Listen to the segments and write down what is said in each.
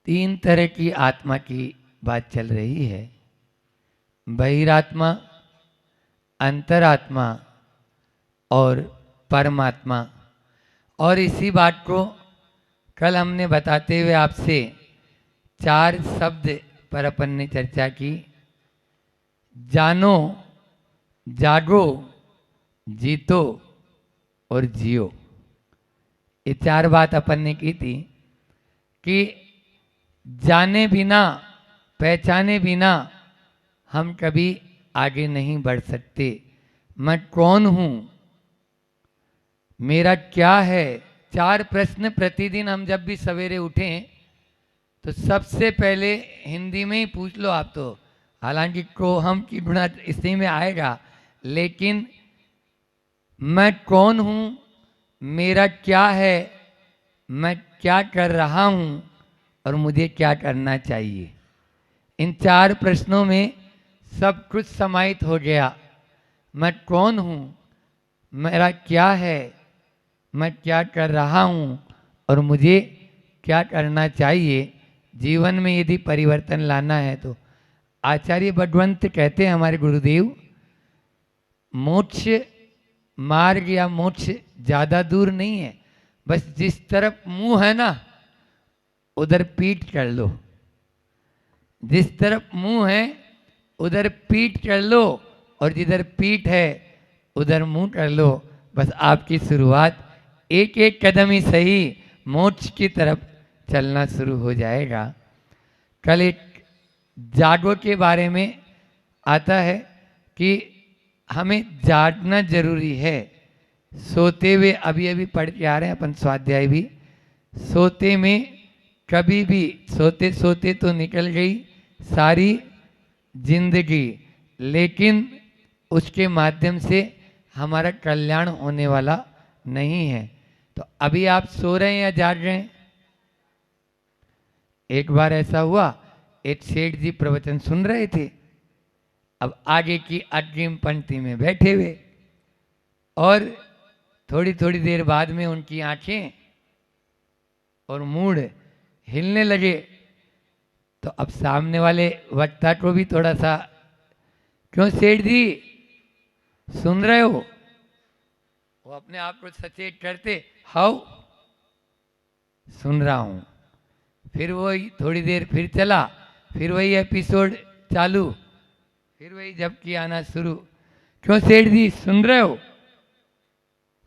तीन तरह की आत्मा की बात चल रही है, बहिरात्मा, अंतरात्मा और परमात्मा। और इसी बात को कल हमने बताते हुए आपसे चार शब्द पर अपन ने चर्चा की। जानो, जागो, जीतो और जियो। ये चार बात अपन ने की थी कि जाने बिना, पहचाने बिना हम कभी आगे नहीं बढ़ सकते। मैं कौन हूं, मेरा क्या है, चार प्रश्न प्रतिदिन हम जब भी सवेरे उठें तो सबसे पहले हिंदी में ही पूछ लो आप। तो हालांकि को हम की गुणा इसी में आएगा, लेकिन मैं कौन हूं, मेरा क्या है, मैं क्या कर रहा हूं और मुझे क्या करना चाहिए। इन चार प्रश्नों में सब कुछ समाहित हो गया। मैं कौन हूं, मेरा क्या है, मैं क्या कर रहा हूं और मुझे क्या करना चाहिए। जीवन में यदि परिवर्तन लाना है तो आचार्य भगवंत कहते हैं, हमारे गुरुदेव, मोक्ष मार्ग या मोक्ष ज्यादा दूर नहीं है, बस जिस तरफ मुंह है ना उधर पीठ कर लो। जिस तरफ मुंह है उधर पीठ कर लो और जिधर पीठ है उधर मुंह कर लो। बस आपकी शुरुआत एक एक कदम ही सही मोक्ष की तरफ चलना शुरू हो जाएगा। कल एक जागो के बारे में आता है कि हमें जागना जरूरी है। सोते हुए अभी अभी पढ़ के आ रहे हैं अपन स्वाध्याय भी, सोते में कभी भी, सोते सोते तो निकल गई सारी जिंदगी, लेकिन उसके माध्यम से हमारा कल्याण होने वाला नहीं है। तो अभी आप सो रहे हैं या जाग रहे हैं? एक बार ऐसा हुआ, एक सेठ जी प्रवचन सुन रहे थे, अब आगे की अग्रिम पंक्ति में बैठे हुए, और थोड़ी थोड़ी देर बाद में उनकी आंखें और मूड हिलने लगे। तो अब सामने वाले वक्ता को भी थोड़ा सा, क्यों सेठ जी सुन रहे हो? वो अपने आप को सचेत करते, हाउ सुन रहा हूं। फिर वही थोड़ी देर फिर चला, फिर वही एपिसोड चालू, फिर वही झपकी आना शुरू, क्यों सेठ जी सुन रहे हो?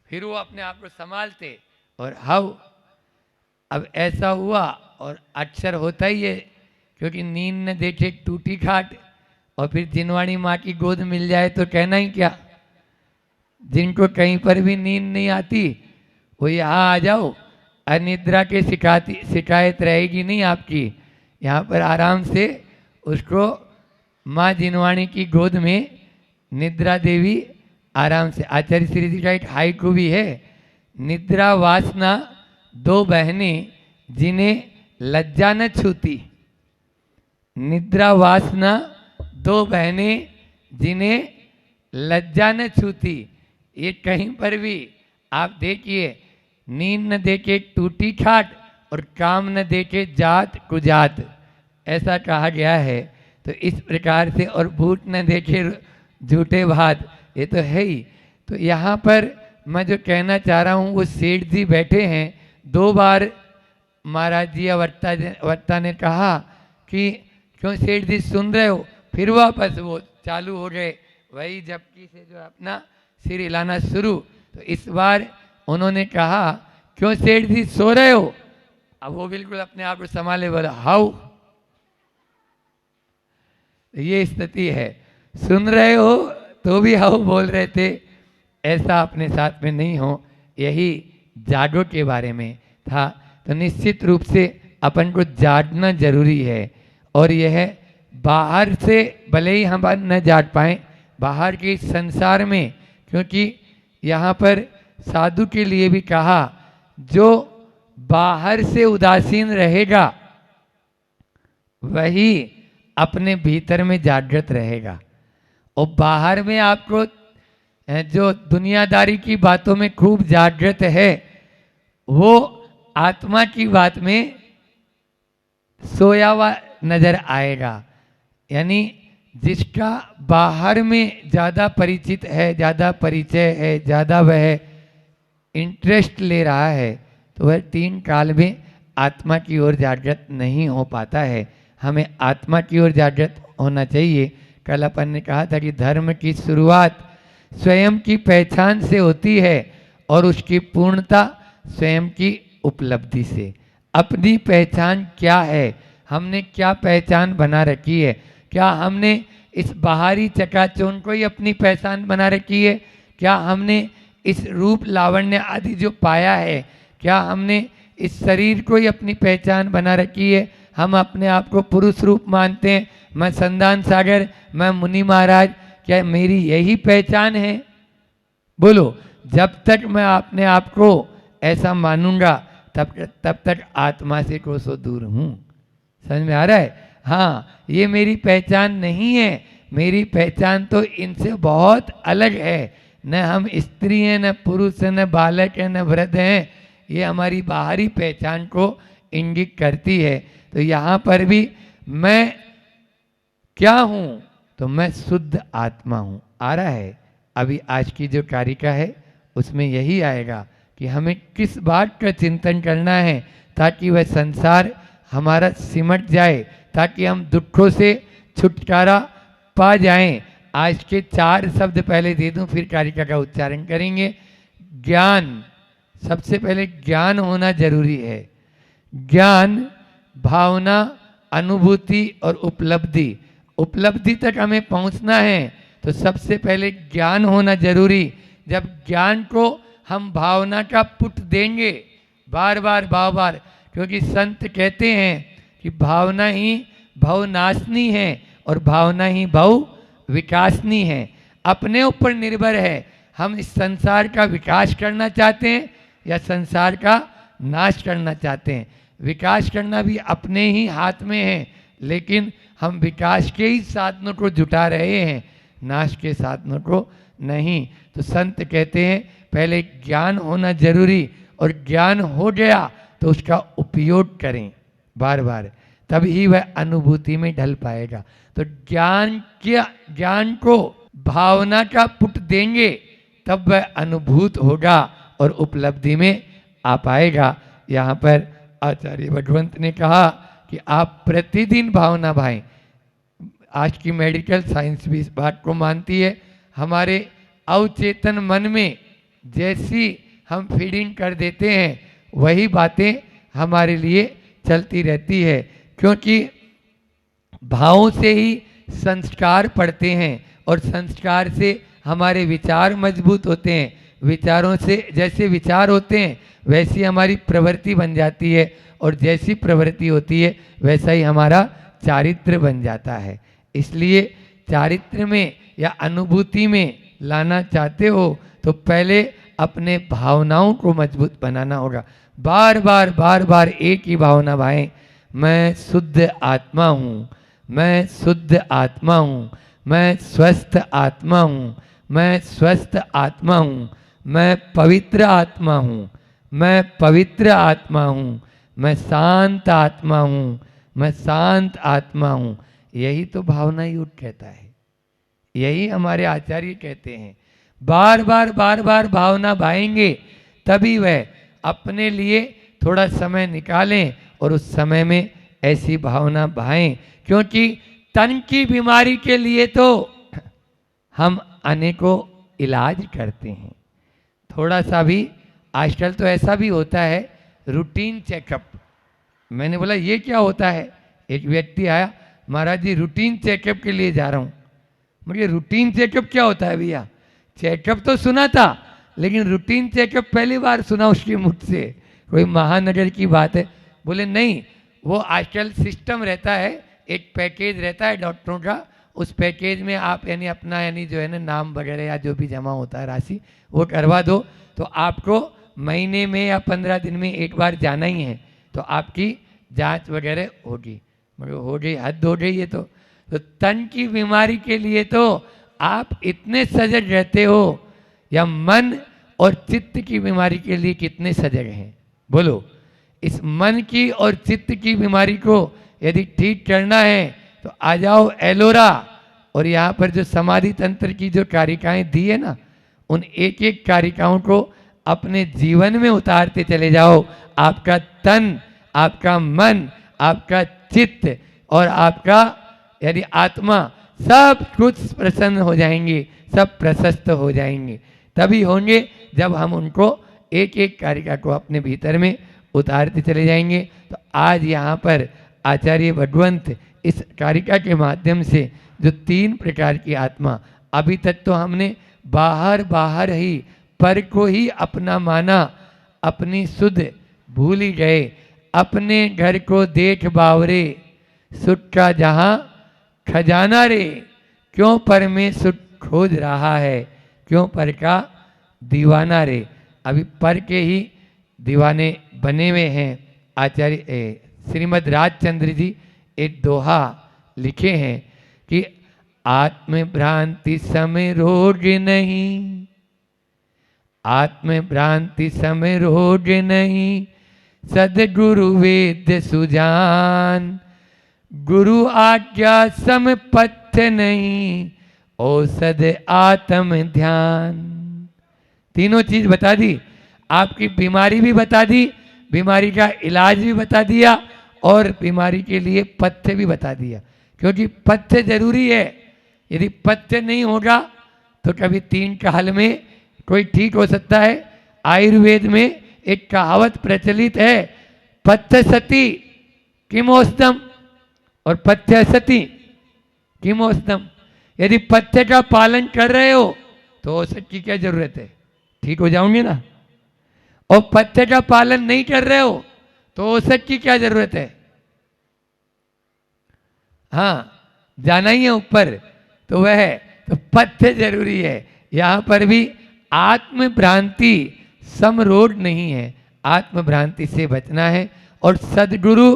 फिर वो अपने आप को संभालते और हाउ। अब ऐसा हुआ, और अक्सर होता ही है, क्योंकि नींद न देखे टूटी खाट, और फिर जिनवाणी माँ की गोद मिल जाए तो कहना ही क्या। जिनको कहीं पर भी नींद नहीं आती वो यहाँ आ जाओ, अनिद्रा के शिकायत रहेगी नहीं आपकी। यहाँ पर आराम से उसको माँ जिनवाणी की गोद में निद्रा देवी आराम से। आचार्य श्री जी का एक हाइकू भी है, निद्रा वासना दो बहनें जिन्हें लज्जा न छूती। निद्रा वासना दो बहनें जिन्हें लज्जा न छूती। ये कहीं पर भी आप देखिए, नींद न देखे टूटी खाट और काम न देखे जात कुजात, ऐसा कहा गया है। तो इस प्रकार से, और भूत न देखे झूठे भात, ये तो है ही। तो यहाँ पर मैं जो कहना चाह रहा हूँ, वो सेठ जी बैठे हैं। दो बार महाराज जी वक्ता ने कहा कि क्यों सेठ जी सुन रहे हो, फिर वापस वो चालू हो गए वही झपकी से जो अपना सिर हिलाना शुरू। तो इस बार उन्होंने कहा क्यों सेठ जी सो रहे हो? अब वो बिल्कुल अपने आप को संभाले, बोला हाउ। ये स्थिति है, सुन रहे हो तो भी हाउ बोल रहे थे, ऐसा अपने साथ में नहीं हो। यही जागो के बारे में था। तो निश्चित रूप से अपन को जागना जरूरी है, और यह बाहर से भले ही हम न जाग पाए, बाहर के संसार में, क्योंकि यहाँ पर साधु के लिए भी कहा, जो बाहर से उदासीन रहेगा वही अपने भीतर में जागृत रहेगा। और बाहर में आपको जो दुनियादारी की बातों में खूब जागृत है, वो आत्मा की बात में सोया हुआ नजर आएगा। यानी जिसका बाहर में ज़्यादा परिचित है, ज़्यादा परिचय है, ज़्यादा वह इंटरेस्ट ले रहा है, तो वह 3 काल में आत्मा की ओर जागृत नहीं हो पाता है। हमें आत्मा की ओर जागृत होना चाहिए। कल अपन ने कहा था कि धर्म की शुरुआत स्वयं की पहचान से होती है और उसकी पूर्णता स्वयं की उपलब्धि से। अपनी पहचान क्या है, हमने क्या पहचान बना रखी है? क्या हमने इस बाहरी चकाचौंध को ही अपनी पहचान बना रखी है? क्या हमने इस रूप लावण्य आदि जो पाया है, क्या हमने इस शरीर को ही अपनी पहचान बना रखी है? हम अपने आप को पुरुष रूप मानते हैं, मैं संदान सागर, मैं मुनि महाराज, क्या मेरी यही पहचान है? बोलो, जब तक मैं अपने आप को ऐसा मानूंगा तब तक आत्मा से कोसों दूर हूँ। समझ में आ रहा है? हाँ, ये मेरी पहचान नहीं है, मेरी पहचान तो इनसे बहुत अलग है। न हम स्त्री हैं, न पुरुष हैं, न बालक हैं, न वृद्ध हैं। ये हमारी बाहरी पहचान को इंगित करती है। तो यहाँ पर भी मैं क्या हूँ? तो मैं शुद्ध आत्मा हूँ। आ रहा है? अभी आज की जो कारिका है उसमें यही आएगा कि हमें किस बात का चिंतन करना है ताकि वह संसार हमारा सिमट जाए, ताकि हम दुखों से छुटकारा पा जाएं। आज के 4 शब्द पहले दे दूं, फिर कारिका का उच्चारण करेंगे। ज्ञान, सबसे पहले ज्ञान होना जरूरी है। ज्ञान, भावना, अनुभूति और उपलब्धि। उपलब्धि तक हमें पहुंचना है तो सबसे पहले ज्ञान होना जरूरी। जब ज्ञान को हम भावना का पुट देंगे बार बार, क्योंकि संत कहते हैं कि भावना ही भवनाशनी है और भावना ही भव विकासनी है। अपने ऊपर निर्भर है, हम इस संसार का विकास करना चाहते हैं या संसार का नाश करना चाहते हैं। विकास करना भी अपने ही हाथ में है, लेकिन हम विकास के ही साधनों को जुटा रहे हैं, नाश के साधनों को नहीं। तो संत कहते हैं पहले ज्ञान होना जरूरी, और ज्ञान हो गया तो उसका उपयोग करें बार बार, तभी वह अनुभूति में ढल पाएगा। तो ज्ञान को भावना का पुट देंगे तब वह अनुभूत होगा और उपलब्धि में आ पाएगा। यहाँ पर आचार्य भगवंत ने कहा कि आप प्रतिदिन भावना भाएं। आज की मेडिकल साइंस भी इस बात को मानती है। हमारे अवचेतन मन में जैसी हम फीडिंग कर देते हैं वही बातें हमारे लिए चलती रहती है, क्योंकि भावों से ही संस्कार पड़ते हैं और संस्कार से हमारे विचार मजबूत होते हैं। विचारों से जैसे विचार होते हैं वैसी हमारी प्रवृत्ति बन जाती है, और जैसी प्रवृत्ति होती है वैसा ही हमारा चारित्र बन जाता है। इसलिए चारित्र में या अनुभूति में लाना चाहते हो तो पहले अपने भावनाओं को मजबूत बनाना होगा। बार बार एक ही भावना भाएं, मैं शुद्ध आत्मा हूँ, मैं शुद्ध आत्मा हूँ, मैं स्वस्थ आत्मा हूँ, मैं स्वस्थ आत्मा हूँ, मैं पवित्र आत्मा हूँ, मैं पवित्र आत्मा हूँ, मैं शांत आत्मा हूँ, मैं शांत आत्मा हूँ। यही तो भावना योग कहता है, यही हमारे आचार्य कहते हैं। बार बार भावना भाएंगे तभी वह अपने लिए थोड़ा समय निकालें और उस समय में ऐसी भावना भाएं, क्योंकि तन की बीमारी के लिए तो हम अनेकों इलाज करते हैं। थोड़ा सा भी आजकल तो ऐसा भी होता है रूटीन चेकअप। मैंने बोला ये क्या होता है? एक व्यक्ति आया, महाराज जी रूटीन चेकअप के लिए जा रहा हूँ। मुझे रूटीन चेकअप क्या होता है भैया? चेकअप तो सुना था, लेकिन रूटीन चेकअप पहली बार सुना उसके मुख से। कोई महानगर की बात है? बोले नहीं, वो आजकल सिस्टम रहता है, एक पैकेज रहता है डॉक्टरों का। उस पैकेज में आप यानी अपना यानी जो है ना नाम वगैरह या जो भी जमा होता है राशि वो करवा दो, तो आपको महीने में या 15 दिन में एक बार जाना ही है, तो आपकी जांच वगैरह होगी। मगर हो गई, हद हो गई ये तो तन की बीमारी के लिए तो आप इतने सजग रहते हो, या मन और चित्त की बीमारी के लिए कितने सजग हैं? बोलो, इस मन की और चित्त की बीमारी को यदि ठीक करना है तो आ जाओ एलोरा, और यहाँ पर जो समाधि तंत्र की जो कारिकाएं दी है ना, उन एक एक कारिकाओं को अपने जीवन में उतारते चले जाओ। आपका तन, आपका मन, आपका चित्त और आपका यानी आत्मा सब कुछ प्रसन्न हो जाएंगे, सब प्रशस्त हो जाएंगे। तभी होंगे जब हम उनको एक एक कारिका को अपने भीतर में उतारते चले जाएंगे। तो आज यहाँ पर आचार्य भगवंत इस कारिका के माध्यम से जो 3 प्रकार की आत्मा, अभी तक तो हमने बाहर बाहर ही पर को ही अपना माना, अपनी सुध भूल ही गए। अपने घर को देख बावरे, सुख का जहाँ खजाना रे, क्यों पर में सुख खोज रहा है, क्यों पर का दीवाना रे। अभी पर के ही दीवाने बने हुए हैं। आचार्य श्रीमद् राजचंद्र जी एक दोहा लिखे हैं कि आत्मभ्रांति समय रोग नहीं, आत्मभ्रांति समय रोग नहीं, सदगुरु वेद सुजान, गुरु आज्ञा सम पथ्य नहीं, औषध आत्म ध्यान। तीनों चीज बता दी, आपकी बीमारी भी बता दी, बीमारी का इलाज भी बता दिया, और बीमारी के लिए पथ्य भी बता दिया, क्योंकि पथ्य जरूरी है। यदि पथ्य नहीं होगा तो कभी 3 काल में कोई ठीक हो सकता है। आयुर्वेद में एक कहावत प्रचलित है, पथ्य सती किमोस्तम और पथ्य सती किमोस्तम। यदि पथ्य का पालन कर रहे हो तो औषध की क्या जरूरत है, ठीक हो जाओगे ना। और पथ्य का पालन नहीं कर रहे हो तो औषध की क्या जरूरत है। हाँ, जाना ही है ऊपर, तो वह है, तो पथ्य जरूरी है। यहां पर भी आत्म भ्रांति समरोध नहीं है, आत्म भ्रांति से बचना है। और सदगुरु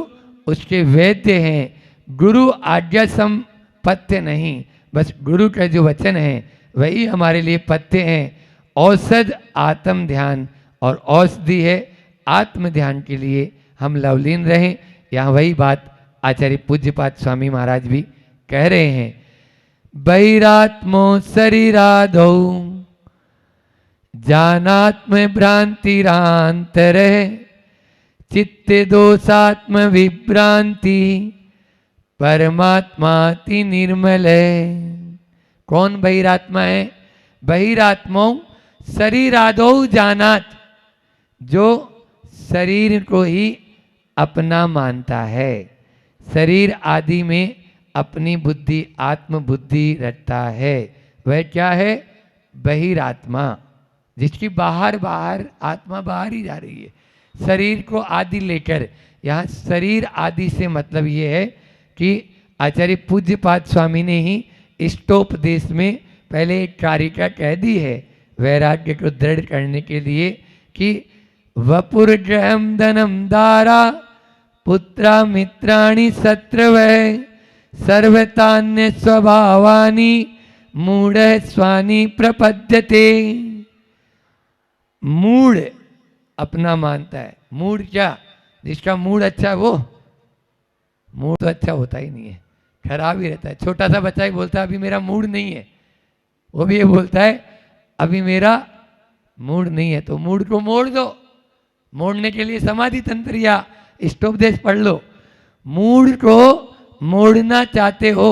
उसके वैद्य हैं, गुरु आज्ञा सम पथ्य नहीं, बस गुरु का जो वचन है वही हमारे लिए पथ्य हैं। औषध आत्म ध्यान, और औषधि है आत्म ध्यान के लिए हम लवलीन रहें। यहाँ वही बात आचार्य पूज्यपाद स्वामी महाराज भी कह रहे हैं, बहिरात्मो शरीरादौ जानात्म भ्रांतिरांतर, चित्ते दोषात्म विभ्रांति, परमात्माति निर्मल है। कौन बहिरात्मा है? बहिरात्मा शरीरादौ जानात, जो शरीर को ही अपना मानता है, शरीर आदि में अपनी बुद्धि आत्म बुद्धि रखता है, वह क्या है? बहिरात्मा, जिसकी बाहर बाहर आत्मा बाहर ही जा रही है, शरीर को आदि लेकर। यहाँ शरीर आदि से मतलब ये है कि आचार्य पूज्यपाद स्वामी ने ही इष्टोपदेश में पहले एक कारिका कह दी है वैराग्य को दृढ़ करने के लिए कि वपुर्जहम धनम दारा पुत्रा मित्राणि शत्रवः, सर्वतान्य स्वभावानि मूढ़ स्वानि प्रपद्यते। मूढ़ अपना मानता है, मूड क्या? जिसका मूड अच्छा है वो, मूड तो अच्छा होता ही नहीं है, खराब ही रहता है। छोटा सा बच्चा ही बोलता है अभी मेरा मूड नहीं है, वो भी ये बोलता है अभी मेरा मूड नहीं है। तो मूड को मोड़ दो, मोड़ने के लिए समाधि तंत्र या इष्टोपदेश पढ़ लो। मूड को मोड़ना चाहते हो,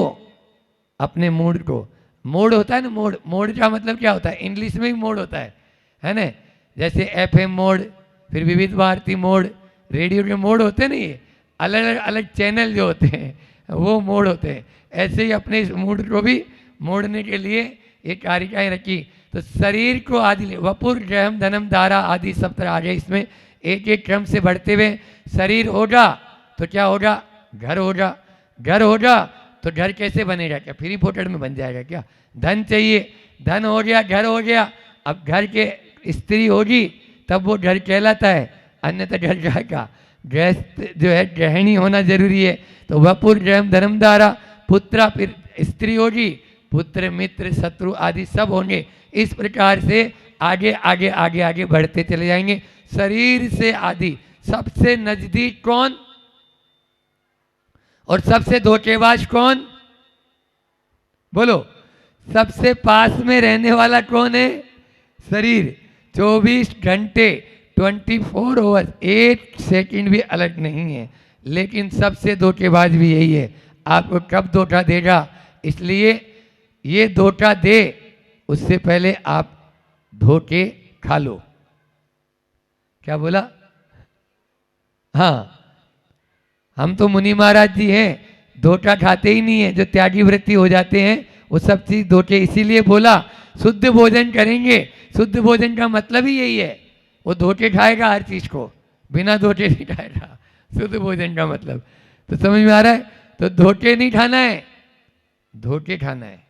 अपने मूड को, मोड होता है ना, मोड, मोड का मतलब क्या होता है? इंग्लिश में भी मोड होता है ना, जैसे एफएम मोड, फिर विविध भारती मोड, रेडियो के मोड होते हैं ना, ये अलग अलग चैनल जो होते हैं वो मोड होते हैं। ऐसे ही अपने इस मूड को भी मोड़ने के लिए ये कारिकाएं रखी। तो शरीर को आदि, वपुर ग्रहम धनम दारा आदि सब तरह आ गए इसमें, एक एक क्रम से बढ़ते हुए। शरीर होगा तो क्या होगा? घर होगा, घर होगा तो घर कैसे बनेगा? क्या फ्री फोटड़ में बन जाएगा क्या? धन चाहिए, धन हो गया, घर हो गया। अब घर के स्त्री होगी तब वो घर कहलाता है, अन्यथा घर जाएगा। गृहस्थ जो है गृहिणी होना जरूरी है। तो वपुर ग्रहम धर्मदारा, पुत्रा, फिर स्त्री होगी, पुत्र मित्र शत्रु आदि सब होंगे। इस प्रकार से आगे आगे आगे आगे बढ़ते चले जाएंगे। शरीर से आदि सबसे नजदीक कौन? और सबसे धोखेबाज कौन? बोलो, सबसे पास में रहने वाला कौन है? शरीर। 24 घंटे 24 आवर्स, 1 सेकंड भी अलग नहीं है। लेकिन सबसे धोखेबाज भी यही है, आपको कब धोखा देगा। इसलिए ये धोखा दे उससे पहले आप धोखे खा लो। क्या बोला? हाँ, हम तो मुनि महाराज जी हैं, धोखा खाते ही नहीं है। जो त्यागी वृत्ति हो जाते हैं वो सब चीज धोखे। इसीलिए बोला शुद्ध भोजन करेंगे। शुद्ध भोजन का मतलब ही यही है, वो धोखे खाएगा हर चीज को, बिना धोखे नहीं खाएगा। शुद्ध भोजन का मतलब तो समझ में आ रहा है? तो धोखे नहीं खाना है, धोखे खाना है।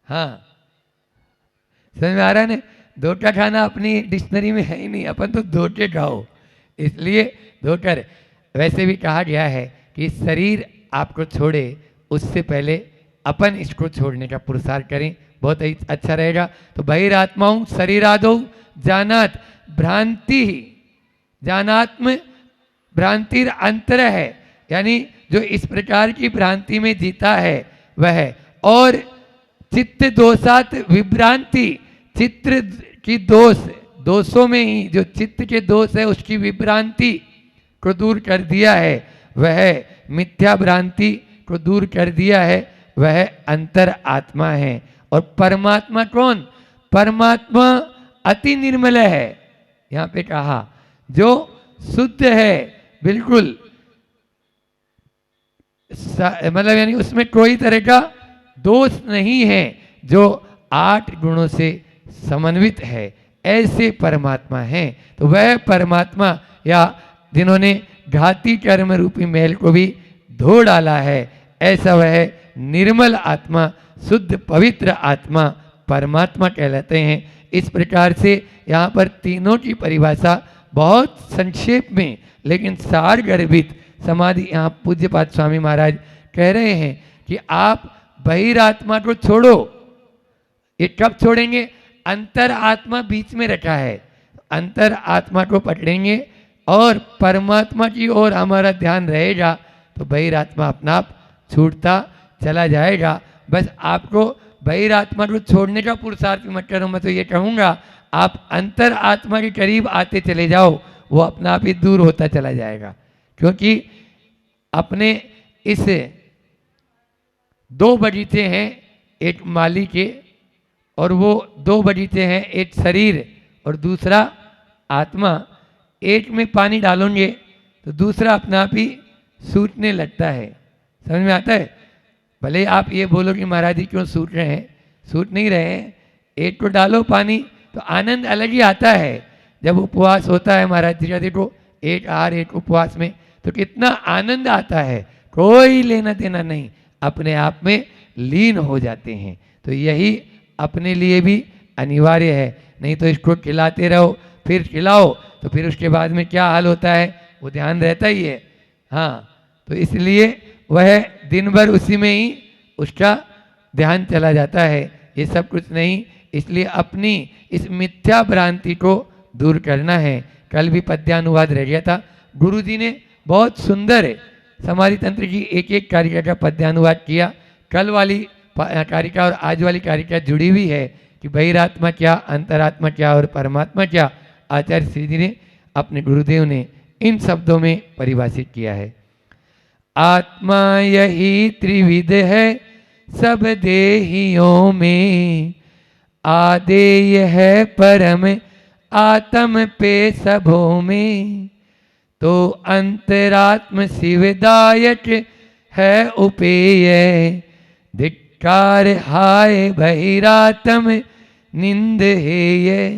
हाँ, समझ में आ रहा है ना? धोखा खाना अपनी डिक्शनरी में है ही नहीं, अपन तो धोखे खाओ। इसलिए धोखा। वैसे भी कहा गया है कि शरीर आपको छोड़े उससे पहले अपन इसको छोड़ने का पुरुषार्थ करें, बहुत ही अच्छा रहेगा। तो बहिरात्माओं शरीरादौ जानात भ्रांति, जानात्म भ्रांतिर अंतर है, यानी जो इस प्रकार की भ्रांति में जीता है वह। और चित्त दोषात विभ्रांति, चित्र की दोषों में ही जो चित्त के दोष है उसकी विभ्रांति को दूर कर दिया है, वह मिथ्या भ्रांति को दूर कर दिया है, वह अंतर आत्मा है। और परमात्मा कौन? परमात्मा अति निर्मल है। यहाँ पे कहा जो शुद्ध है बिल्कुल, मतलब यानी उसमें कोई तरह का दोष नहीं है, जो 8 गुणों से समन्वित है, ऐसे परमात्मा हैं। तो वह परमात्मा, या जिन्होंने घाती कर्म रूपी मैल को भी धो डाला है, ऐसा वह निर्मल आत्मा, शुद्ध पवित्र आत्मा परमात्मा कहलाते हैं। इस प्रकार से यहाँ पर तीनों की परिभाषा बहुत संक्षेप में लेकिन सार गर्भित समाधि यहाँ पूज्यपाद स्वामी महाराज कह रहे हैं कि आप बहिरात्मा को छोड़ो। ये कब छोड़ेंगे? अंतर आत्मा बीच में रखा है, अंतर आत्मा को पकड़ेंगे और परमात्मा की ओर हमारा ध्यान रहेगा तो बहिरात्मा अपना आप छूटता चला जाएगा। बस आपको बहिरात्मा को छोड़ने का पुरुषार्थ मत करो। मैं तो ये कहूँगा आप अंतर आत्मा के करीब आते चले जाओ, वो अपना आप ही दूर होता चला जाएगा। क्योंकि अपने इस 2 बगीचे हैं, एक माली के, और वो 2 बगीचे हैं, एक शरीर और दूसरा आत्मा। एक में पानी डालोगे तो दूसरा अपना आप ही सूखने लगता है। समझ में आता है? भले आप ये बोलो कि महाराज जी क्यों सूख रहे हैं, सूख नहीं रहे हैं। एक को डालो पानी तो आनंद अलग ही आता है। जब उपवास होता है महाराज जी का, देखो एक आहार एक उपवास में तो कितना आनंद आता है, कोई लेना देना नहीं, अपने आप में लीन हो जाते हैं। तो यही अपने लिए भी अनिवार्य है। नहीं तो इसको खिलाते रहो, फिर खिलाओ तो फिर उसके बाद में क्या हाल होता है वो ध्यान रहता ही है। हाँ, तो इसलिए वह दिन भर उसी में ही उसका ध्यान चला जाता है, ये सब कुछ नहीं। इसलिए अपनी इस मिथ्या भ्रांति को दूर करना है। कल भी पद्यानुवाद रह गया था, गुरु जी ने बहुत सुंदर समाधि तंत्र की एक एक कारिका का पद्यानुवाद किया। कल वाली कारिका और आज वाली कारिका जुड़ी हुई है कि बहिरात्मा क्या, अंतरात्मा क्या और परमात्मा क्या। आचार्य श्री जी ने अपने गुरुदेव ने इन शब्दों में परिभाषित किया है। आत्मा यही त्रिविध है सब देहियों में, आदेय है परम आत्म पे सबों में, तो अंतरात्म शिवदायक है उपेय, धिक्कार हाय बहिरात्म निंद है ये।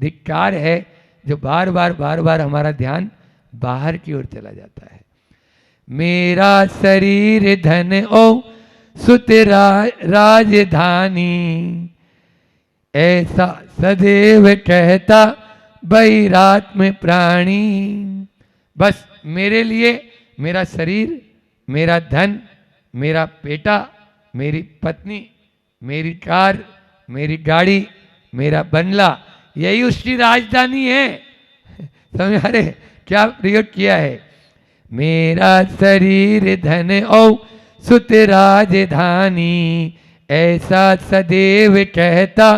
धिक्कार है जो बार बार हमारा ध्यान बाहर की ओर चला जाता है। मेरा शरीर धन ओ सुत राजधानी, ऐसा सदैव कहता बहिरात्म प्राणी। बस मेरे लिए मेरा शरीर, मेरा धन, मेरा बेटा, मेरी पत्नी, मेरी कार, मेरी गाड़ी, मेरा बंगला, यही उसकी राजधानी है। समझ आ रहे क्या प्रयोग किया है? मेरा शरीर धन औ सुत राजधानी, ऐसा सदैव कहता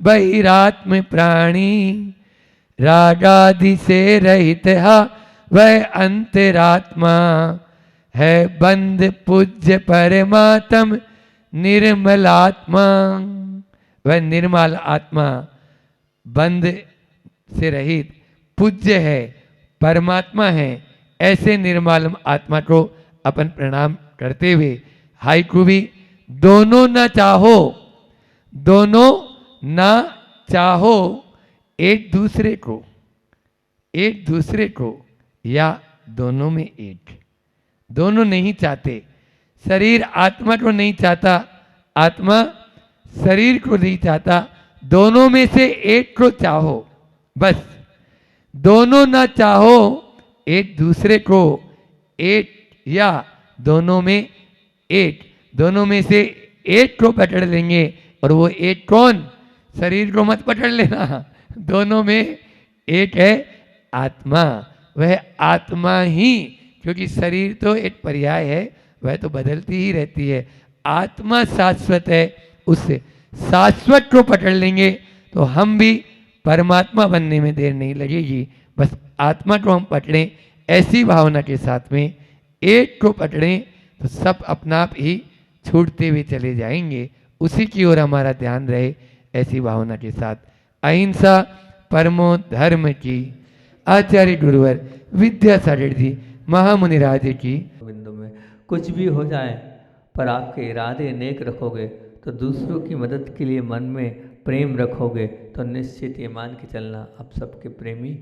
बहिरात्म प्राणी। रागादि से रहित है वह अंतरात्मा, है बंद पूज्य परमात्म निर्मलात्मा। वह निर्मल आत्मा बंद से रहित पूज्य है, परमात्मा है। ऐसे निर्मल आत्मा को अपन प्रणाम करते हुए हाइकु भी दोनों न चाहो, दोनों न चाहो एक दूसरे को, एक दूसरे को या दोनों में एक, दोनों नहीं चाहते। शरीर आत्मा को नहीं चाहता, आत्मा शरीर को नहीं चाहता, दोनों में से एक को चाहो। बस दोनों ना चाहो एक दूसरे को, एक या दोनों में एक, दोनों में से एक को पकड़ लेंगे। और वो एक कौन? शरीर को मत पकड़ लेना, दोनों में एक है आत्मा। वह आत्मा ही, क्योंकि शरीर तो एक पर्याय है, वह तो बदलती ही रहती है। आत्मा शाश्वत है, उससे शाश्वत को पकड़ लेंगे तो हम भी परमात्मा बनने में देर नहीं लगेगी। बस आत्मा को हम पकड़ें, ऐसी भावना के साथ में एक को पकड़ें तो सब अपना आप ही छूटते हुए चले जाएंगे। उसी की ओर हमारा ध्यान रहे, ऐसी भावना के साथ। अहिंसा परमो धर्म की। आचार्य गुरुवर विद्यासागर जी महामुनिराज की। बिंदु में कुछ भी हो जाए पर आपके इरादे नेक रखोगे तो दूसरों की मदद के लिए मन में प्रेम रखोगे तो निश्चित ये मान के चलना आप सबके प्रेमी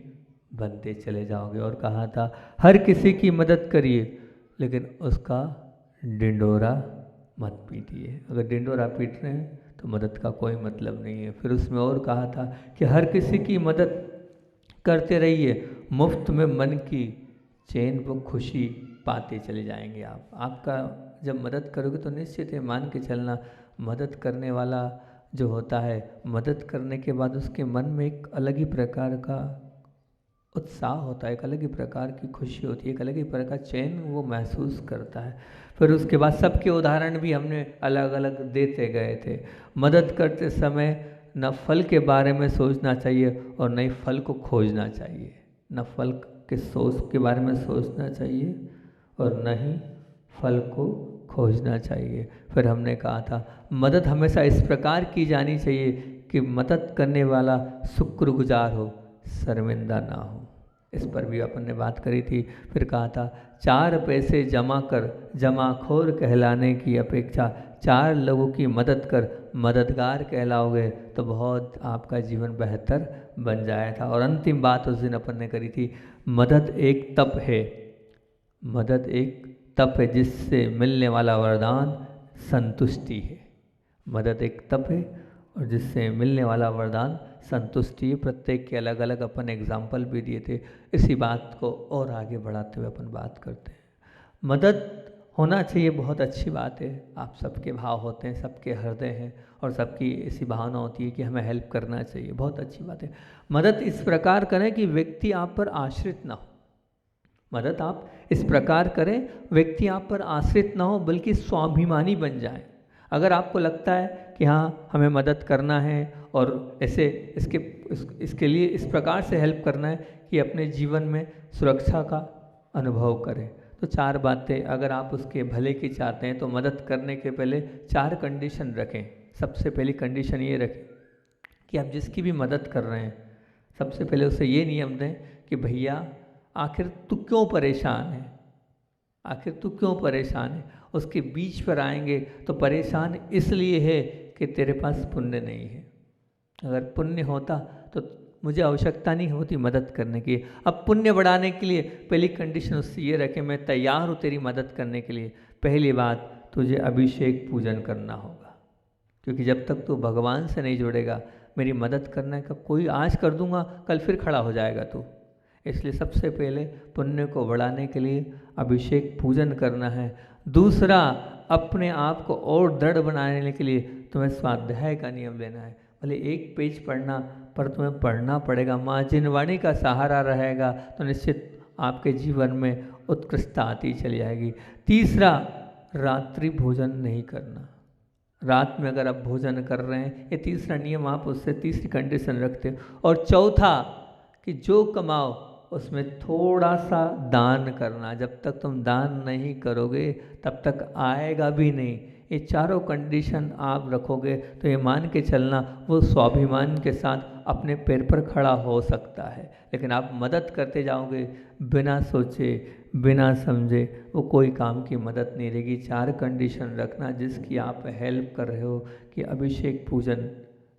बनते चले जाओगे। और कहा था हर किसी की मदद करिए लेकिन उसका डिंडोरा मत पीटिए। अगर डिंडोरा पीट रहे हैं तो मदद का कोई मतलब नहीं है। फिर उसमें और कहा था कि हर किसी की मदद करते रहिए, मुफ्त में मन की चैन व खुशी पाते चले जाएंगे आप। आपका जब मदद करोगे तो निश्चित है, मान के चलना मदद करने वाला जो होता है, मदद करने के बाद उसके मन में एक अलग ही प्रकार का उत्साह होता है, एक अलग ही प्रकार की खुशी होती है, एक अलग ही प्रकार का चैन वो महसूस करता है। फिर उसके बाद सबके उदाहरण भी हमने अलग अलग देते गए थे। मदद करते समय न फल के बारे में सोचना चाहिए और न ही फल को खोजना चाहिए, न फल के सोच के बारे में सोचना चाहिए और न ही फल को खोजना चाहिए। फिर हमने कहा था मदद हमेशा इस प्रकार की जानी चाहिए कि मदद करने वाला शुक्रगुजार हो, शर्मिंदा ना हो। इस पर भी अपन ने बात करी थी। फिर कहा था 4 पैसे जमा कर जमाखोर कहलाने की अपेक्षा 4 लोगों की मदद कर मददगार कहलाओगे तो बहुत आपका जीवन बेहतर बन जाया था। और अंतिम बात उस दिन अपन ने करी थी, मदद एक तप है, मदद एक तप है जिससे मिलने वाला वरदान संतुष्टि है। मदद एक तप है और जिससे मिलने वाला वरदान संतुष्टि है। प्रत्येक के अलग अलग अपन एग्जाम्पल भी दिए थे। इसी बात को और आगे बढ़ाते हुए अपन बात करते हैं। मदद होना चाहिए, बहुत अच्छी बात है। आप सबके भाव होते हैं, सबके हृदय हैं और सबकी ऐसी भावना होती है कि हमें हेल्प करना चाहिए, बहुत अच्छी बात है। मदद इस प्रकार करें कि व्यक्ति आप पर आश्रित ना हो। मदद आप इस प्रकार करें व्यक्ति आप पर आश्रित ना हो बल्कि स्वाभिमानी बन जाए। अगर आपको लगता है कि हाँ हमें मदद करना है और ऐसे इसके लिए इस प्रकार से हेल्प करना है कि अपने जीवन में सुरक्षा का अनुभव करें, तो 4 बातें अगर आप उसके भले की चाहते हैं तो मदद करने के पहले 4 कंडीशन रखें। सबसे पहली कंडीशन ये रखें कि आप जिसकी भी मदद कर रहे हैं सबसे पहले उसे ये नियम दें कि भैया आखिर तू क्यों परेशान है, आखिर तू क्यों परेशान है। उसके बीच पर आएंगे तो परेशान इसलिए है कि तेरे पास पुण्य नहीं है। अगर पुण्य होता तो मुझे आवश्यकता नहीं होती मदद करने की। अब पुण्य बढ़ाने के लिए पहली कंडीशन उससे ये रखे मैं तैयार हूँ तेरी मदद करने के लिए। पहली बात, तुझे अभिषेक पूजन करना होगा, क्योंकि जब तक तू भगवान से नहीं जुड़ेगा मेरी मदद करने का कोई आज कर दूंगा कल फिर खड़ा हो जाएगा तू। इसलिए सबसे पहले पुण्य को बढ़ाने के लिए अभिषेक पूजन करना है। दूसरा, अपने आप को और दृढ़ बनाने के लिए तुम्हें स्वाध्याय का नियम लेना है। भले एक पेज पढ़ना पर तुम्हें पढ़ना पड़ेगा। माँ जिनवाणी का सहारा रहेगा तो निश्चित आपके जीवन में उत्कृष्टता आती चली जाएगी। तीसरा, रात्रि भोजन नहीं करना। रात में अगर आप भोजन कर रहे हैं, ये तीसरा नियम आप उससे तीसरी कंडीशन रखते हो। और चौथा कि जो कमाओ उसमें थोड़ा सा दान करना। जब तक तुम दान नहीं करोगे तब तक आएगा भी नहीं। ये चारों कंडीशन आप रखोगे तो ये मान के चलना वो स्वाभिमान के साथ अपने पैर पर खड़ा हो सकता है। लेकिन आप मदद करते जाओगे बिना सोचे बिना समझे, वो कोई काम की मदद नहीं रहेगी। चार कंडीशन रखना जिसकी आप हेल्प कर रहे हो कि अभिषेक पूजन,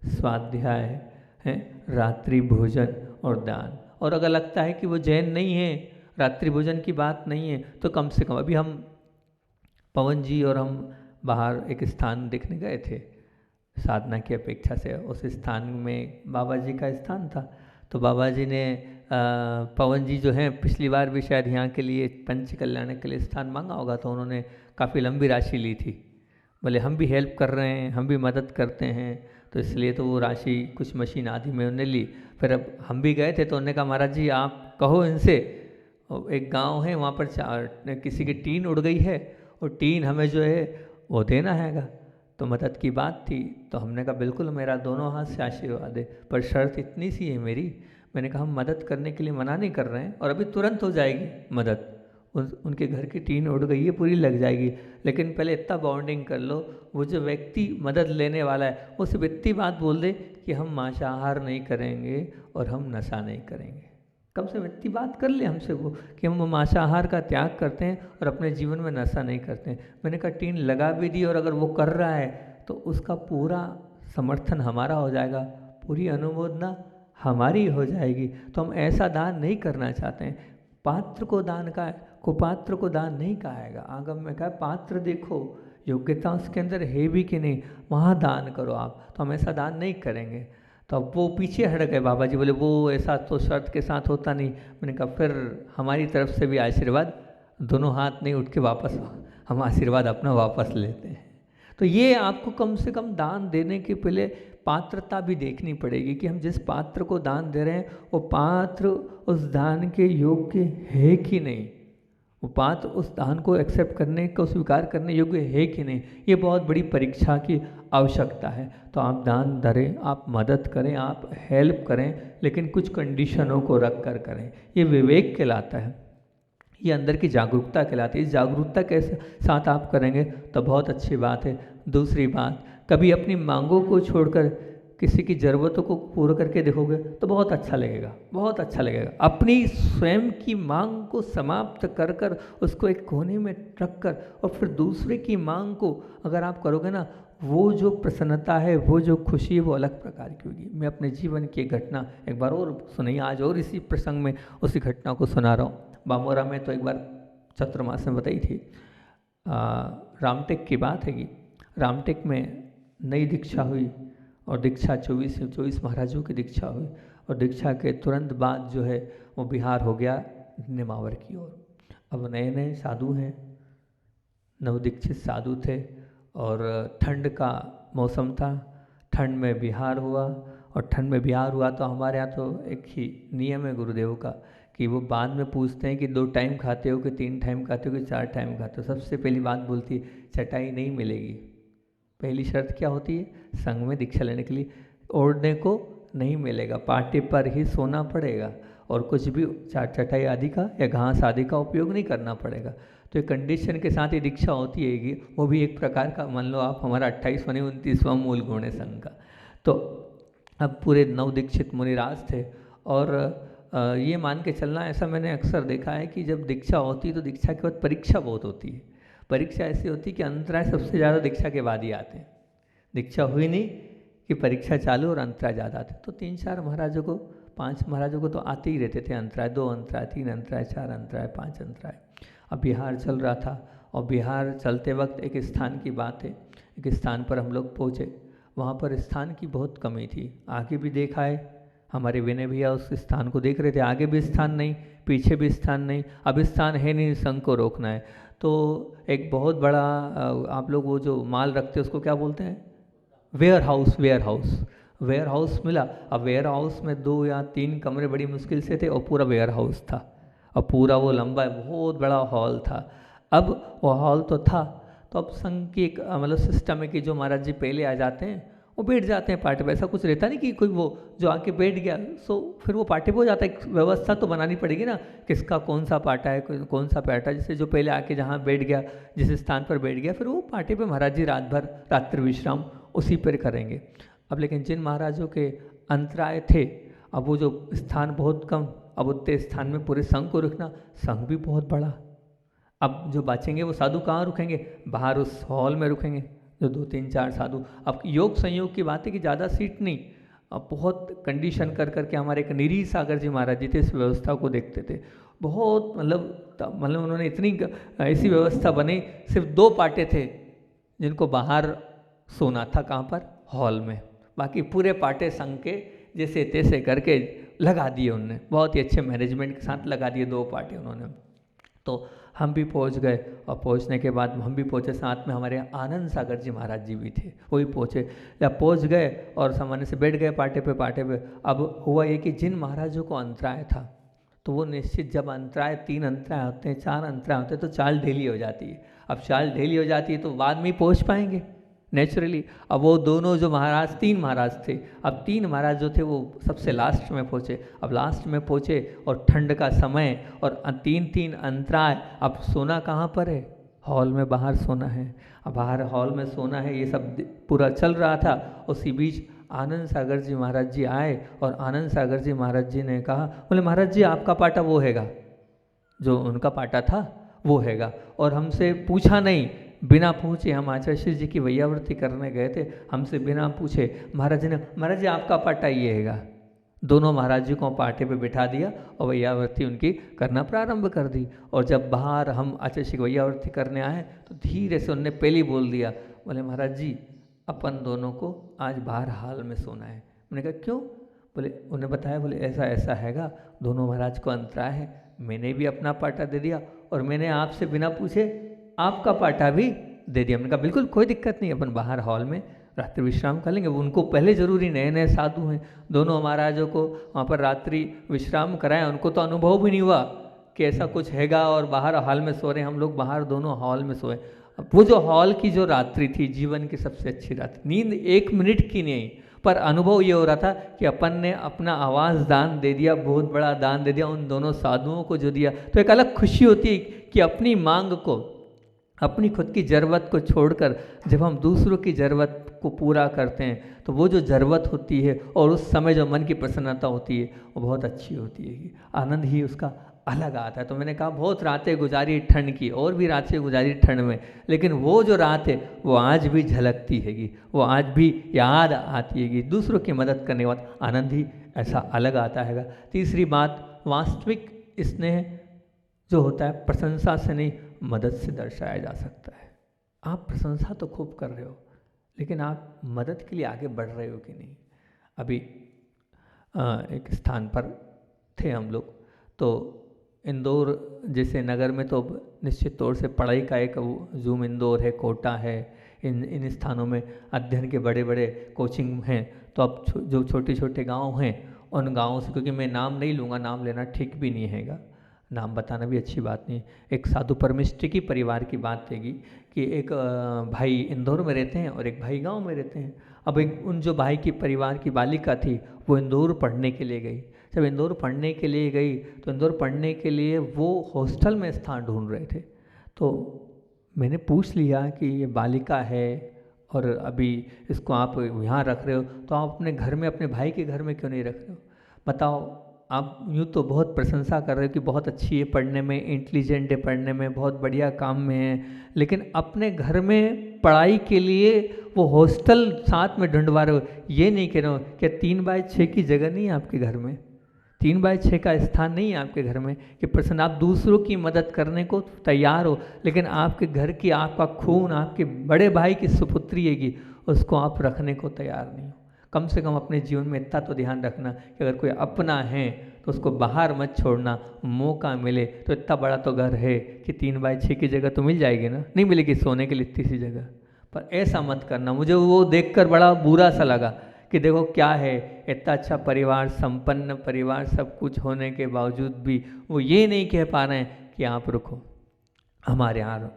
स्वाध्याय है, रात्रि भोजन और दान। और अगर लगता है कि वो जैन नहीं है, रात्रि भोजन की बात नहीं है, तो कम से कम अभी हम पवन जी और हम बाहर एक स्थान देखने गए थे साधना की अपेक्षा से। उस स्थान में बाबा जी का स्थान था, तो बाबा जी ने पवन जी जो हैं पिछली बार भी शायद यहाँ के लिए पंच कल्याण के लिए स्थान मांगा होगा, तो उन्होंने काफ़ी लंबी राशि ली थी। बोले हम भी हेल्प कर रहे हैं, हम भी मदद करते हैं, तो इसलिए तो वो राशि कुछ मशीन आदि में उन्होंने ली। फिर अब हम भी गए थे तो उन्होंने कहा महाराज जी आप कहो इनसे, एक गांव है वहाँ पर किसी की टीन उड़ गई है और टीन हमें जो है वो देना हैगा। तो मदद की बात थी, तो हमने कहा बिल्कुल मेरा दोनों हाथ से आशीर्वाद है, पर शर्त इतनी सी है मेरी। मैंने कहा हम मदद करने के लिए मना नहीं कर रहे हैं और अभी तुरंत हो जाएगी मदद। उनके घर की टीन उड़ गई है, पूरी लग जाएगी, लेकिन पहले इतना बॉन्डिंग कर लो, वो जो व्यक्ति मदद लेने वाला है वो सिर्फ इतनी बात बोल दे कि हम मांसाहार नहीं करेंगे और हम नशा नहीं करेंगे। कम से कम इतनी बात कर ले हमसे वो कि हम मांसाहार का त्याग करते हैं और अपने जीवन में नशा नहीं करते हैं। मैंने कहा टीन लगा भी दी और अगर वो कर रहा है तो उसका पूरा समर्थन हमारा हो जाएगा, पूरी अनुमोदना हमारी हो जाएगी। तो हम ऐसा दान नहीं करना चाहते हैं। पात्र को दान का कुपात्र को दान नहीं कहाएगा। आगम में कहा पात्र देखो योग्यता उसके अंदर है भी कि नहीं, वहाँ दान करो आप। तो हम ऐसा दान नहीं करेंगे। तो अब वो पीछे हट गए बाबा जी, बोले वो ऐसा तो शर्त के साथ होता नहीं। मैंने कहा फिर हमारी तरफ से भी आशीर्वाद, दोनों हाथ नहीं उठ के वापस, हम आशीर्वाद अपना वापस लेते हैं। तो ये आपको कम से कम दान देने के पहले पात्रता भी देखनी पड़ेगी कि हम जिस पात्र को दान दे रहे हैं वो पात्र उस दान के योग्य है कि नहीं, वो पात्र उस दान को एक्सेप्ट करने को स्वीकार करने योग्य है कि नहीं। ये बहुत बड़ी परीक्षा की आवश्यकता है। तो आप दान धरें, आप मदद करें, आप हेल्प करें, लेकिन कुछ कंडीशनों को रख कर करें। ये विवेक कहलाता है, ये अंदर की जागरूकता कहलाती है। इस जागरूकता के साथ आप करेंगे तो बहुत अच्छी बात है। दूसरी बात, कभी अपनी मांगों को छोड़कर किसी की ज़रूरतों को पूरा करके देखोगे तो बहुत अच्छा लगेगा, बहुत अच्छा लगेगा। अपनी स्वयं की मांग को समाप्त कर कर उसको एक कोने में रख कर और फिर दूसरे की मांग को अगर आप करोगे ना, वो जो प्रसन्नता है, वो जो खुशी है, वो अलग प्रकार की होगी। मैं अपने जीवन की एक घटना एक बार और सुनाई, आज और इसी प्रसंग में उसी घटना को सुना रहा हूँ। बामोरा में तो एक बार चतुर्मास में बताई थी, रामटेक की बात है कि रामटेक में नई दीक्षा हुई और दीक्षा 24 महाराजों की दीक्षा हुई और दीक्षा के तुरंत बाद जो है वो बिहार हो गया निमावर की ओर। अब नए नए साधु हैं, नवदीक्षित साधु थे और ठंड का मौसम था। ठंड में बिहार हुआ और ठंड में बिहार हुआ तो हमारे यहाँ तो एक ही नियम है गुरुदेव का कि वो बाद में पूछते हैं कि 2 टाइम खाते हो कि 3 टाइम खाते हो कि 4 टाइम खाते हो। सबसे पहली बात बोलती है चटाई नहीं मिलेगी। पहली शर्त क्या होती है, संघ में दीक्षा लेने के लिए ओढ़ने को नहीं मिलेगा, पाटे पर ही सोना पड़ेगा और कुछ भी चटाई आदि का या घास आदि का उपयोग नहीं करना पड़ेगा। तो एक कंडीशन के साथ ही दीक्षा होती है कि वो भी एक प्रकार का, मान लो आप हमारा 28वां 29वां मूल गुण है संघ का। तो अब पूरे नवदीक्षित मुनिराज थे और ये मान के चलना, ऐसा मैंने अक्सर देखा है कि जब दीक्षा होती है तो दीक्षा के बाद परीक्षा बहुत होती है। परीक्षा ऐसी होती है कि अंतराय सबसे ज़्यादा दीक्षा के बाद ही आते हैं। दीक्षा हुई नहीं कि परीक्षा चालू और अंतराय ज़्यादा आते। तो 3-4 महाराजों को, 5 महाराजों को तो आते ही रहते थे अंतराय, 2 अंतराय, 3 अंतराय, 4 अंतराय, 5 अंतराय। अब बिहार चल रहा था और बिहार चलते वक्त एक स्थान की बात है, एक स्थान पर हम लोग पहुँचे। वहाँ पर स्थान की बहुत कमी थी। आगे भी देखा है, हमारे विनय भैया उस स्थान को देख रहे थे, आगे भी स्थान नहीं, पीछे भी स्थान नहीं। अब स्थान है नहीं, संघ को रोकना है। तो एक बहुत बड़ा, आप लोग वो जो माल रखते हैं उसको क्या बोलते हैं, वेयर हाउस मिला। अब वेयर हाउस में 2 या 3 कमरे बड़ी मुश्किल से थे और पूरा वेयर हाउस था और पूरा वो लंबा बहुत बड़ा हॉल था। अब वो हॉल तो था, तो अब संघ की एक मतलब सिस्टम है कि जो महाराज जी पहले आ जाते हैं वो बैठ जाते हैं पार्टी पे। ऐसा कुछ रहता नहीं कि कोई वो जो आके बैठ गया सो फिर वो पार्टी पे हो जाता है। एक व्यवस्था तो बनानी पड़ेगी ना, किसका कौन सा पार्टा है, कौन सा पार्टा, जैसे जो पहले आके जहाँ बैठ गया, जिस स्थान पर बैठ गया, फिर वो पार्टी पे महाराज जी रात भर रात्रि विश्राम उसी पर करेंगे। अब लेकिन जिन महाराजों के अंतराय थे, अब वो जो स्थान बहुत कम, अब उतने स्थान में पूरे संघ को रखना, संघ भी बहुत बड़ा। अब जो बचेंगे वो साधु कहाँ रुकेंगे, बाहर उस हॉल में रुकेंगे, जो 2-3-4 साधु। अब योग संयोग की बात है कि ज़्यादा सीट नहीं, अब बहुत कंडीशन कर करके हमारे एक निरी सागर जी महाराज जी थे, इस व्यवस्था को देखते थे बहुत, मतलब उन्होंने इतनी ऐसी व्यवस्था बनी, सिर्फ 2 पाटे थे जिनको बाहर सोना था, कहाँ पर, हॉल में। बाकी पूरे पाटे संघ के जैसे तैसे करके लगा दिए उनने, बहुत ही अच्छे मैनेजमेंट के साथ लगा दिए 2 पाटे उन्होंने। तो हम भी पहुंच गए, और पहुंचने के बाद हम भी पहुंचे, साथ में हमारे आनंद सागर जी महाराज जी भी थे, वो भी पहुंचे। जब पहुंच गए और सामान्य से बैठ गए पाटे पे। अब हुआ ये कि जिन महाराजों को अंतराय था, तो वो निश्चित, जब अंतराय 3 अंतराय होते हैं, 4 अंतराय होते हैं, तो चाल ढीली हो जाती है। अब चाल ढीली हो जाती है तो बाद में ही पहुँच पाएंगे नेचुरली। अब वो दोनों जो महाराज, 3 महाराज थे, अब 3 महाराज जो थे वो सबसे लास्ट में पहुँचे। अब लास्ट में पहुँचे और ठंड का समय और 3-3 अंतराय। अब सोना कहाँ पर है, हॉल में बाहर सोना है। अब बाहर हॉल में सोना है, ये सब पूरा चल रहा था। उसी बीच आनंद सागर जी महाराज जी आए, और आनंद सागर जी महाराज जी ने कहा, बोले महाराज जी आपका पाटा वो हैगा, जो उनका पाटा था वो हैगा, और हमसे पूछा नहीं, बिना पूछे हम आचार्य जी की वैयावृत्ति करने गए थे, हमसे बिना पूछे महाराज जी ने, महाराज जी आपका पाटा ये हैगा। दोनों महाराज जी को पाटे पे बिठा दिया और वैयावृत्ति उनकी करना प्रारंभ कर दी। और जब बाहर हम आचार्य जी की वैयावृत्ति करने आए तो धीरे से उनने पहले बोल दिया, बोले महाराज जी अपन दोनों को आज बाहर हाल में सोना है। मैंने कहा क्यों, बोले उन्हें बताया, बोले ऐसा ऐसा हैगा, दोनों महाराज को अंतराय है, मैंने भी अपना पाटा दे दिया और मैंने आपसे बिना पूछे आपका पाटा भी दे दिया। हमने कहा बिल्कुल कोई दिक्कत नहीं, अपन बाहर हॉल में रात्रि विश्राम कर लेंगे। वो उनको पहले जरूरी, नए नए साधु हैं, दोनों महाराजों को वहाँ पर रात्रि विश्राम कराया, उनको तो अनुभव भी नहीं हुआ कि ऐसा कुछ हैगा, और बाहर हॉल में सो रहे हैं हम लोग, बाहर दोनों हॉल में सोए। अब वो जो हॉल की जो रात्रि थी, जीवन की सबसे अच्छी रात्रि, नींद 1 मिनट की नहीं, पर अनुभव ये हो रहा था कि अपन ने अपना आवाज़ दान दे दिया, बहुत बड़ा दान दे दिया उन दोनों साधुओं को जो दिया। तो एक अलग खुशी होती है कि अपनी मांग को, अपनी खुद की ज़रूरत को छोड़कर जब हम दूसरों की ज़रूरत को पूरा करते हैं, तो वो जो ज़रूरत होती है और उस समय जो मन की प्रसन्नता होती है वो बहुत अच्छी होती है, आनंद ही उसका अलग आता है। तो मैंने कहा बहुत रातें गुजारी ठंड की, और भी रातें गुजारी ठंड में, लेकिन वो जो रात है वो आज भी झलकती हैगी, वो आज भी याद आती हैगी। दूसरों की मदद करने के बाद आनंद ही ऐसा अलग आता हैगा। तीसरी बात, वास्तविक स्नेह जो होता है प्रशंसा से नहीं, मदद से दर्शाया जा सकता है। आप प्रशंसा तो खूब कर रहे हो, लेकिन आप मदद के लिए आगे बढ़ रहे हो कि नहीं। अभी एक स्थान पर थे हम लोग, तो इंदौर जैसे नगर में तो निश्चित तौर से पढ़ाई का एक जूम इंदौर है, कोटा है, इन स्थानों में अध्ययन के बड़े बड़े कोचिंग हैं। तो अब जो छोटे छोटे गांव हैं, उन गांवों से, क्योंकि मैं नाम नहीं लूँगा, नाम लेना ठीक भी नहीं हैगा, नाम बताना भी अच्छी बात नहीं। एक साधु परमिष्टि की परिवार की बात थी कि एक भाई इंदौर में रहते हैं और एक भाई गांव में रहते हैं। अब एक उन जो भाई की परिवार की बालिका थी वो इंदौर पढ़ने के लिए गई। जब इंदौर पढ़ने के लिए गई तो इंदौर पढ़ने के लिए वो हॉस्टल में स्थान ढूंढ रहे थे। तो मैंने पूछ लिया कि ये बालिका है और अभी इसको आप यहाँ रख रहे हो, तो आप अपने घर में, अपने भाई के घर में क्यों नहीं रख रहे हो? बताओ, आप यूँ तो बहुत प्रशंसा कर रहे हो कि बहुत अच्छी है पढ़ने में, इंटेलिजेंट है पढ़ने में, बहुत बढ़िया काम में है, लेकिन अपने घर में पढ़ाई के लिए वो हॉस्टल साथ में ढूंढवा रहे हो। ये नहीं कह रहे हो क्या 3/6 की जगह नहीं है आपके घर में, 3/6 का स्थान नहीं है आपके घर में कि प्रसन्न आप दूसरों की मदद करने को तैयार हो, लेकिन आपके घर की, आपका खून, आपके बड़े भाई की सुपुत्री हैगी, उसको आप रखने को तैयार नहीं हो। कम से कम अपने जीवन में इतना तो ध्यान रखना कि अगर कोई अपना है तो उसको बाहर मत छोड़ना। मौका मिले तो, इतना बड़ा तो घर है कि 3/6 की जगह तो मिल जाएगी ना, नहीं मिलेगी सोने के लिए इतनी सी जगह, पर ऐसा मत करना। मुझे वो देखकर बड़ा बुरा सा लगा कि देखो क्या है, इतना अच्छा परिवार, संपन्न परिवार, सब कुछ होने के बावजूद भी वो ये नहीं कह पा रहे हैं कि आप रुको, हमारे यहाँ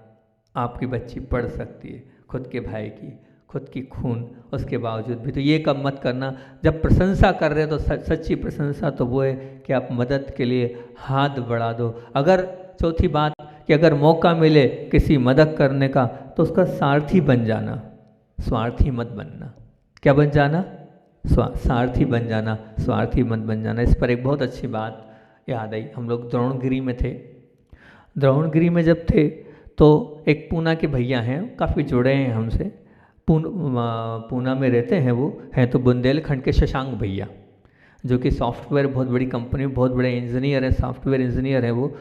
आपकी बच्ची पढ़ सकती है, खुद के भाई की, खुद की खून, उसके बावजूद भी। तो ये कब मत करना, जब प्रशंसा कर रहे हो तो सच्ची प्रशंसा तो वो है कि आप मदद के लिए हाथ बढ़ा दो। अगर चौथी बात कि अगर मौका मिले किसी मदद करने का तो उसका सारथी बन जाना, स्वार्थी मत बनना। क्या बन जाना? सारथी बन जाना, स्वार्थी मत बन जाना। इस पर एक बहुत अच्छी बात याद आई। हम लोग द्रोणगिरी में थे। द्रोणगिरी में जब थे तो एक पूना के भैया हैं, काफ़ी जुड़े हैं हमसे, पूना में रहते हैं, वो हैं तो बुंदेलखंड के शशांक भैया, जो कि सॉफ्टवेयर बहुत बड़ी कंपनी में बहुत बड़े इंजीनियर हैं, सॉफ्टवेयर इंजीनियर हैं वो।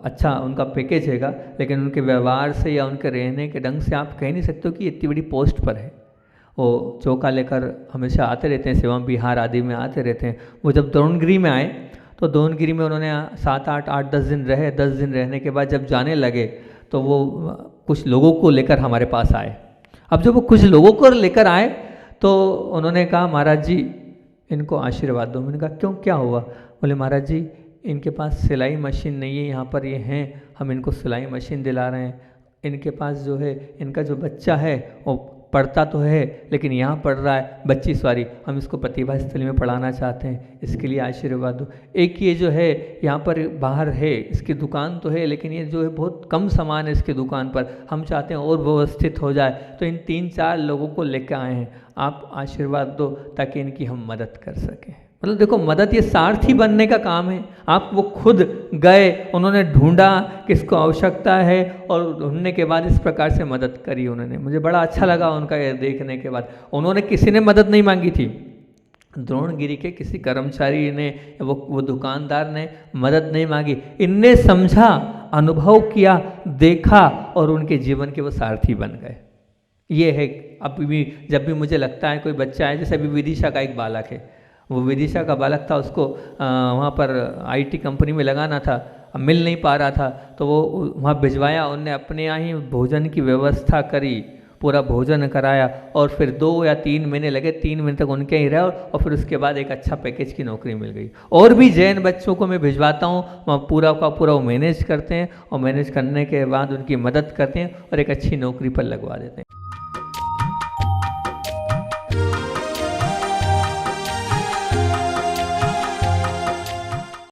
अच्छा उनका पैकेज हैगा, लेकिन उनके व्यवहार से या उनके रहने के ढंग से आप कह नहीं सकते हो कि इतनी बड़ी पोस्ट पर है। वो चौका लेकर हमेशा आते रहते हैं, सेवा बिहार आदि में आते रहते हैं। वो जब द्रोणगिरी में आए तो द्रोणगिरी में उन्होंने 7-8 दिन रहे। 10 दिन रहने के बाद जब जाने लगे तो वो कुछ लोगों को लेकर हमारे पास आए। अब जब वो कुछ लोगों को लेकर आए तो उन्होंने कहा, महाराज जी इनको आशीर्वाद दो। मैंने कहा क्यों, क्या हुआ? बोले महाराज जी इनके पास सिलाई मशीन नहीं है, यहाँ पर ये हैं, हम इनको सिलाई मशीन दिला रहे हैं। इनके पास जो है, इनका जो बच्चा है वो पढ़ता तो है लेकिन यहाँ पढ़ रहा है, बच्ची सॉरी, हम इसको प्रतिभा स्थली में पढ़ाना चाहते हैं, इसके लिए आशीर्वाद दो। एक ये जो है यहाँ पर बाहर है, इसकी दुकान तो है लेकिन ये जो है बहुत कम सामान है इसकी दुकान पर, हम चाहते हैं और व्यवस्थित हो जाए। तो इन 3-4 लोगों को लेकर आए हैं, आप आशीर्वाद दो ताकि इनकी हम मदद कर सकें। मतलब देखो, मदद ये सारथी बनने का काम है। आप वो खुद गए, उन्होंने ढूंढा किसको आवश्यकता है और ढूंढने के बाद इस प्रकार से मदद करी उन्होंने। मुझे बड़ा अच्छा लगा उनका ये देखने के बाद। उन्होंने किसी ने मदद नहीं मांगी थी, द्रोणगिरी के किसी कर्मचारी ने, वो दुकानदार ने मदद नहीं मांगी। इनने समझा, अनुभव किया, देखा और उनके जीवन के वो सारथी बन गए। ये है, अभी भी जब भी मुझे लगता है कोई बच्चा है, जैसे अभी विदिशा का एक बालक है, वो विदिशा का बालक था, उसको वहाँ पर आईटी कंपनी में लगाना था, मिल नहीं पा रहा था, तो वो वहाँ भिजवाया। उनने अपने यहाँ ही भोजन की व्यवस्था करी, पूरा भोजन कराया और फिर 2 या 3 महीने लगे, 3 महीने तक उनके ही रहे और फिर उसके बाद एक अच्छा पैकेज की नौकरी मिल गई। और भी जैन बच्चों को मैं भिजवाता हूँ, वहाँ पूरा का पूरा वो मैनेज करते हैं और मैनेज करने के बाद उनकी मदद करते हैं और एक अच्छी नौकरी पर लगवा देते हैं।